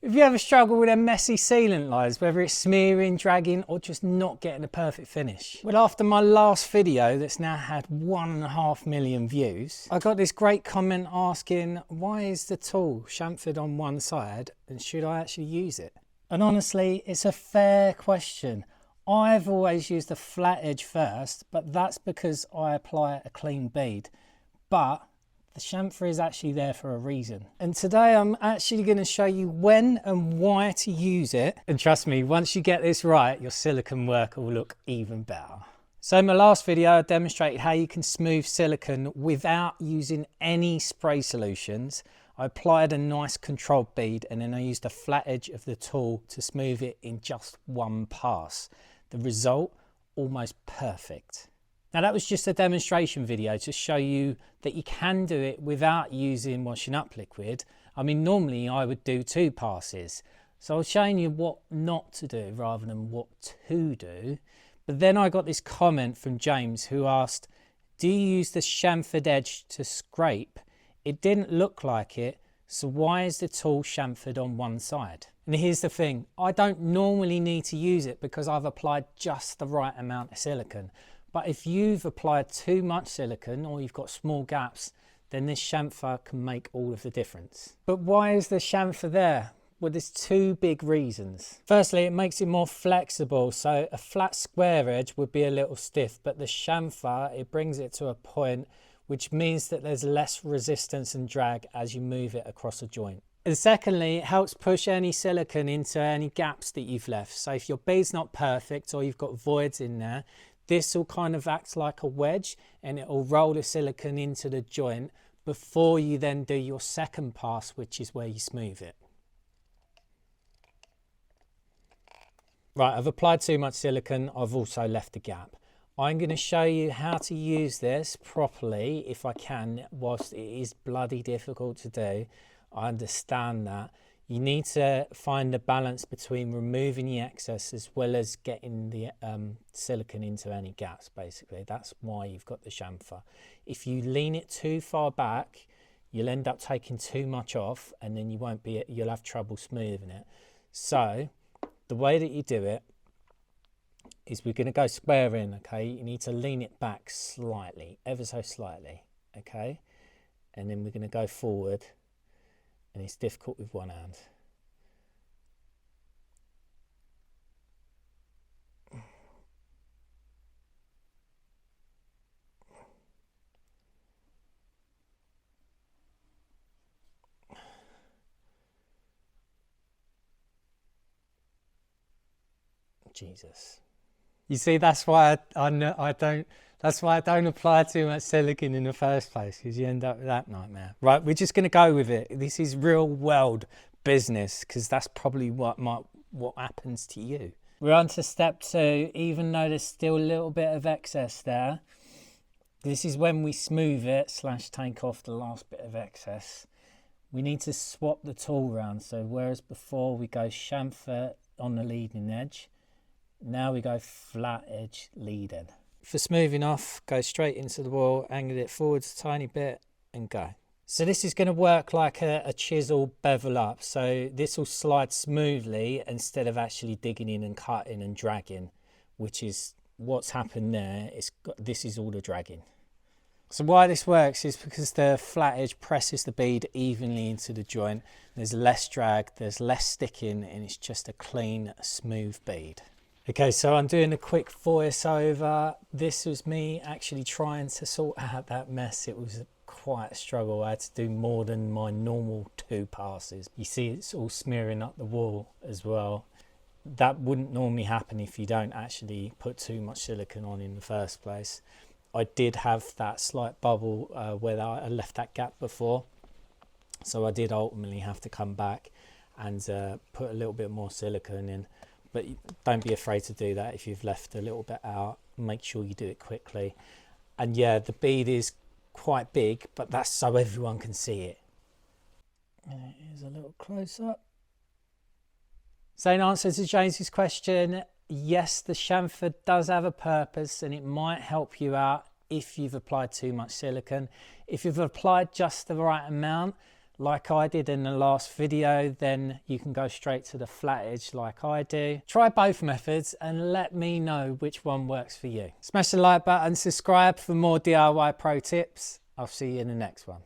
If you ever struggle with a messy sealant lines, whether it's smearing, dragging, or just not getting a perfect finish. Well, after my last video that's now had 1.5 million views, I got this great comment asking, why is the tool chamfered on one side and should I actually use it? And honestly, it's a fair question. I've always used a flat edge first, but that's because I apply a clean bead. But the chamfer is actually there for a reason. And today I'm actually going to show you when and why to use it. And trust me, once you get this right, your silicone work will look even better. So in my last video, I demonstrated how you can smooth silicone without using any spray solutions. I applied a nice controlled bead and then I used the flat edge of the tool to smooth it in just one pass. The result, almost perfect. Now that was just a demonstration video to show you that you can do it without using washing up liquid. I mean, normally I would do 2 passes. So I was showing you what not to do rather than what to do. But then I got this comment from James who asked, do you use the chamfered edge to scrape? It didn't look like it, so why is the tool chamfered on one side? And here's the thing, I don't normally need to use it because I've applied just the right amount of silicone. But if you've applied too much silicone or you've got small gaps, then this chamfer can make all of the difference. But why is the chamfer there? Well, there's 2 big reasons. Firstly, it makes it more flexible. So a flat square edge would be a little stiff, but the chamfer, it brings it to a point which means that there's less resistance and drag as you move it across a joint. And secondly, it helps push any silicone into any gaps that you've left. So if your bead's not perfect or you've got voids in there, this will kind of act like a wedge and it will roll the silicone into the joint before you then do your second pass, which is where you smooth it. Right, I've applied too much silicone. I've also left a gap. I'm going to show you how to use this properly if I can, whilst it is bloody difficult to do. I understand that. You need to find the balance between removing the excess as well as getting the silicone into any gaps, basically. That's why you've got the chamfer. If you lean it too far back, you'll end up taking too much off and then you'll have trouble smoothing it. So the way that you do it is we're going to go square in, okay? You need to lean it back slightly, ever so slightly, okay? And then we're going to go forward. And it's difficult with one hand. Jesus. You see, that's why I don't apply too much silicone in the first place, because you end up with that nightmare. Right, we're just going to go with it. This is real world business, because that's probably what happens to you. We're on to step 2. Even though there's still a little bit of excess there, this is when we smooth it / take off the last bit of excess. We need to swap the tool around. So whereas before we go chamfer on the leading edge, now we go flat edge leading. For smoothing off, go straight into the wall, angle it forwards a tiny bit and go. So this is going to work like a chisel bevel up. So this will slide smoothly instead of actually digging in and cutting and dragging, which is what's happened there. This is all the dragging. So why this works is because the flat edge presses the bead evenly into the joint. There's less drag, there's less sticking, and it's just a clean, smooth bead. Okay, so I'm doing a quick voiceover. This was me actually trying to sort out that mess. It was quite a struggle. I had to do more than my normal 2 passes. You see it's all smearing up the wall as well. That wouldn't normally happen if you don't actually put too much silicone on in the first place. I did have that slight bubble where I left that gap before. So I did ultimately have to come back and put a little bit more silicone in. But don't be afraid to do that if you've left a little bit out. Make sure you do it quickly. And yeah, the bead is quite big, but that's so everyone can see it. And here's a little close up. So in answer to James's question, yes, the chamfer does have a purpose and it might help you out if you've applied too much silicone. If you've applied just the right amount, like I did in the last video, then you can go straight to the flat edge like I do. Try both methods and let me know which one works for you. Smash the like button, subscribe for more DIY pro tips. I'll see you in the next one.